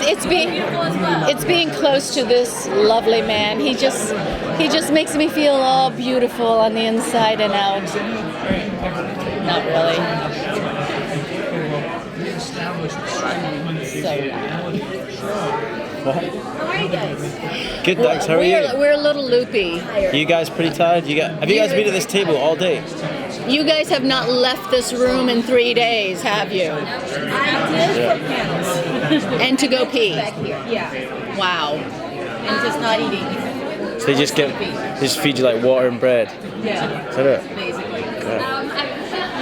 it's being close to this lovely man. He just makes me feel all beautiful on the inside and out. Not really. So. What? How are you guys? Good, thanks. How are you? We're a little loopy. You guys pretty tired? Have you guys been at this table all day? You guys have not left this room in 3 days, have you? I did for panels. And to go pee. Back here. Yeah. Wow. And just not eating. So they just feed you like water and bread. Yeah. Is that it? Basically.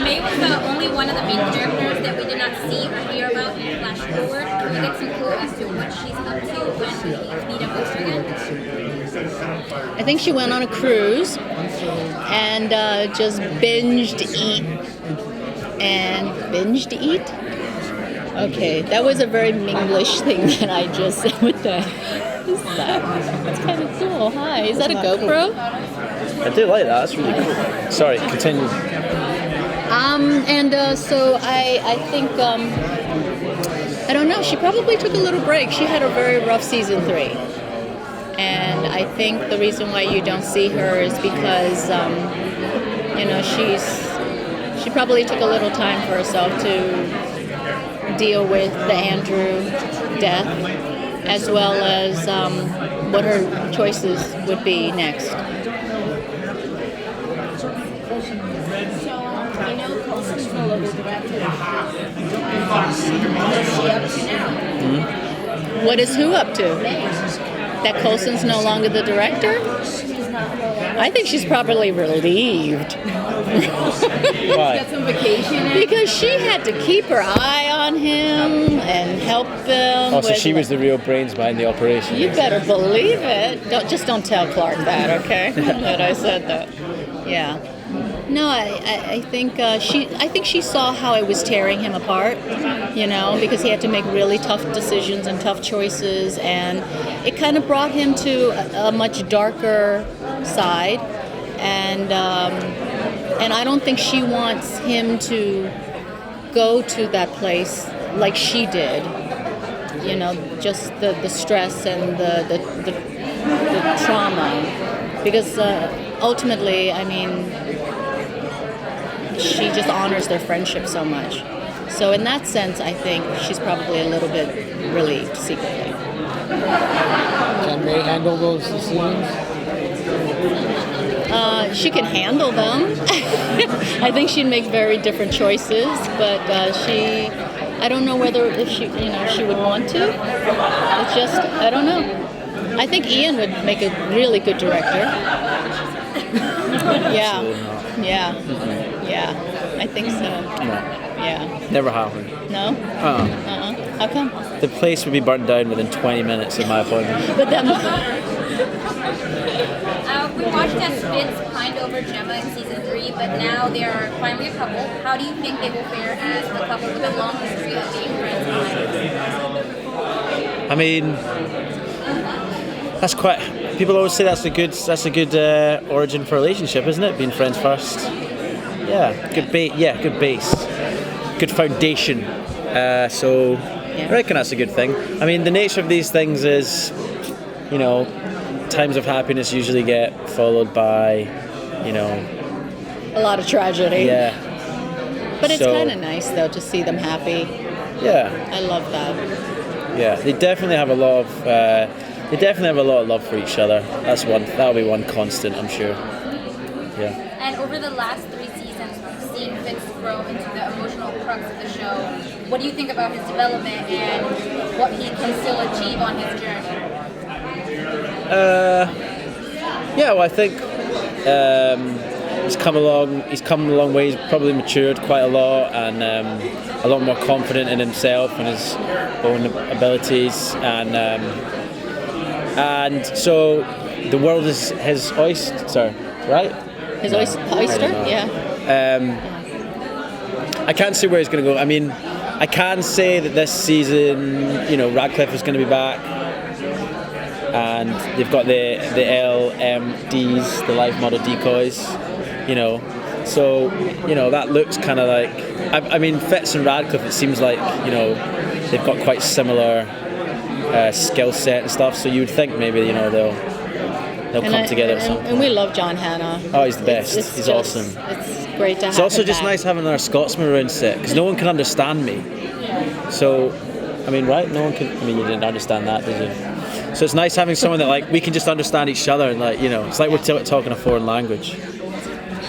May was the only one of the main characters that we did not see or hear about in Flash Forward. Can we get some clue as to what she's up to when we meet up with her again? I think she went on a cruise and just binged eat. Okay, that was a very Minglish thing that I just said. What the heck is that? That's kind of cool. Hi, is that a GoPro? I do like that. That's really cool. Sorry, continue. So I think, I don't know, she probably took a little break. She had a very rough season 3. And I think the reason why you don't see her is because, she probably took a little time for herself to deal with the Andrew death, as well as what her choices would be next. Coulson's no longer director. What's she up to now? Mm-hmm. What is who up to? That Coulson's no longer the director? I think she's probably relieved. Why? Got some vacation. Because she had to keep her eye on him and help them. Oh, so she was the real brains behind the operation. You better believe it. Don't tell Clark that, okay? That I said that. Yeah. No, I think she saw how it was tearing him apart, because he had to make really tough decisions and tough choices, and it kind of brought him to a much darker side, and I don't think she wants him to go to that place like she did, just the stress and the trauma, because ultimately, I mean, she just honors their friendship so much. So in that sense, I think she's probably a little bit relieved secretly. Can May handle those scenes? She can handle them. I think she'd make very different choices, but I don't know whether if she would want to. It's just, I don't know. I think Iain would make a really good director. Yeah. Yeah. Yeah. I think so. No. Yeah. Never happened. No? How come? The place would be burnt down within 20 minutes of my appointment. But then... We watched as Fitz pined over Gemma in season 3, but now they are finally a couple. How do you think they will fare as the couple with the long history of being friends? I mean, that's quite. People always say that's a good origin for a relationship, isn't it? Being friends first. Yeah, good base, good foundation. So I reckon that's a good thing. I mean, the nature of these things is, times of happiness usually get followed by, a lot of tragedy. Yeah. But it's kind of nice though to see them happy. Yeah. I love that. Yeah, they definitely have a lot of. They definitely have a lot of love for each other. That'll be one constant, I'm sure. Yeah. And over the last 3 seasons, we've seen Fitz grow into the emotional crux of the show. What do you think about his development and what he can still achieve on his journey? Yeah, well, I think he's come a long way. He's probably matured quite a lot and a lot more confident in himself and his own abilities, and so the world is his oyster, right? His oyster, yeah. I can't see where he's going to go. I mean, I can say that this season, Radcliffe is going to be back. And they've got the LMDs, the life model decoys, So, that looks kind of like... I mean, Fitz and Radcliffe, it seems like, they've got quite similar skill set and stuff. So you would think maybe they'll come together at some point. And we love John Hannah. Oh, he's the best. He's just awesome. It's great to have It's also him just back. nice having our Scotsman around set because no one can understand me. So, I mean, right? No one can. I mean, you didn't understand that, did you? So it's nice having someone that like we can just understand each other and like it's like we're talking a foreign language.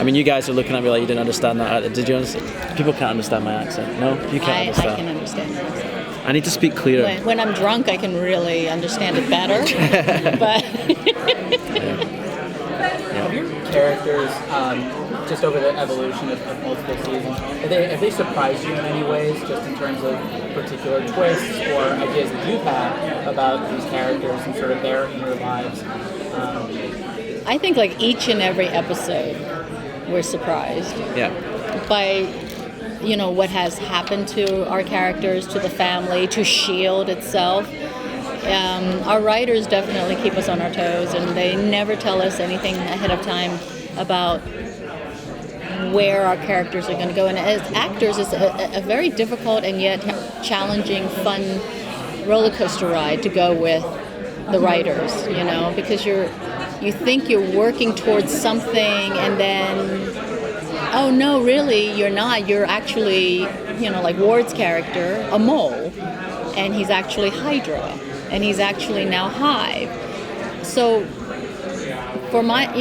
I mean, you guys are looking at me like you didn't understand that. Did you understand? People can't understand my accent. No, you can't understand. I can understand your accent. I need to speak clearer. When I'm drunk, I can really understand it better. But Have your characters, just over the evolution of multiple seasons, have they surprised you in any ways, just in terms of particular twists or ideas that you've had about these characters and sort of their inner lives? I think like each and every episode, we're surprised Yeah. by what has happened to our characters, to the family, to S.H.I.E.L.D. itself. Our writers definitely keep us on our toes, and they never tell us anything ahead of time about where our characters are going to go. And as actors, it's a very difficult and yet challenging, fun roller coaster ride to go with the writers, because you think you're working towards something, and then oh no, really, you're not. You're actually, like Ward's character, a mole, and he's actually Hydra, and he's actually now Hive. So, for my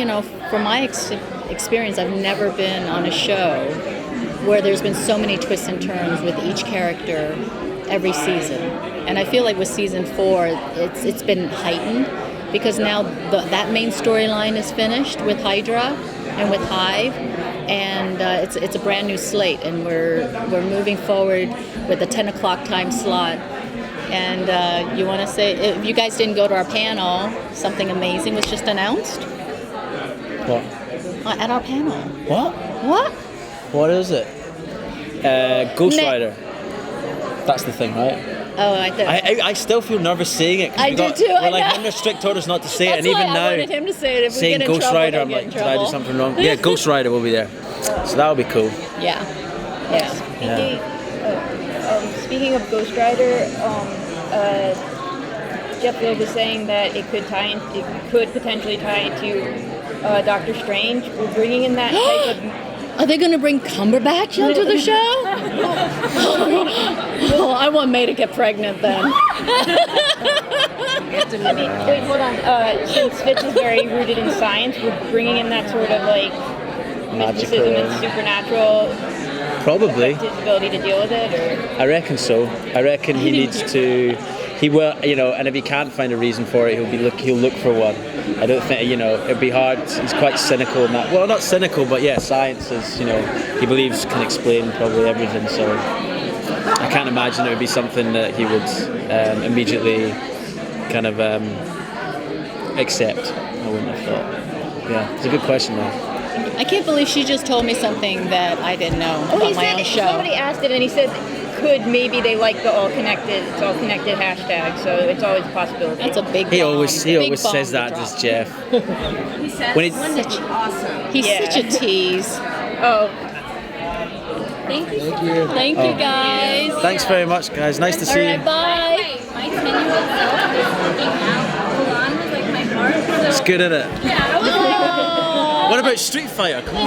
experience, I've never been on a show where there's been so many twists and turns with each character every season, and I feel like with season 4, it's been heightened because now that main storyline is finished with Hydra and with Hive. And it's a brand new slate, and we're moving forward with a 10 o'clock time slot. And you want to say, if you guys didn't go to our panel, something amazing was just announced What? at our panel. What? What? What is it? Ghost Rider. That's the thing, right? Oh, I thought. I still feel nervous saying it. 'Cause I do too, I We're like know. under strict orders not to say it, That's and why even I now wanted him to say it. If we saying get in Ghost trouble, Rider, don't I'm get like, in did I do trouble. something wrong? Yeah, Ghost Rider will be there, so that'll be cool. Yeah. Speaking of Ghost Rider, Jeff Field was saying that it could potentially tie into Doctor Strange. We're bringing in that type of. Are they going to bring Cumberbatch onto the show? Oh, I want May to get pregnant then. Wait, hold on. Since Fitz is very rooted in science, we're bringing in that sort of like mysticism and supernatural. Probably. His ability to deal with it, or I reckon so. I reckon he needs to. He will, and if he can't find a reason for it, he'll look for one. I don't think, it'd be hard. He's quite cynical in that. Well, not cynical, but yeah, science is, he believes can explain probably everything. So I can't imagine it would be something that he would immediately kind of accept. I wouldn't have thought. Yeah, it's a good question though. I can't believe she just told me something that I didn't know about my own show. Somebody asked it, and he said, maybe they like the all connected hashtag, so it's always a possibility. That's a big bomb. He always Big bomb says to that, drop. does Jeff. He says When it's- one that's awesome. He's Yeah. such a tease. Oh, Thank you so much. Thank you, guys. Thanks very much, guys. Nice to All see right, you. bye. My tenuous self is working out. Mulan was like my heart. So It's good, isn't it? yeah, I was like. What about Street Fighter? Come on.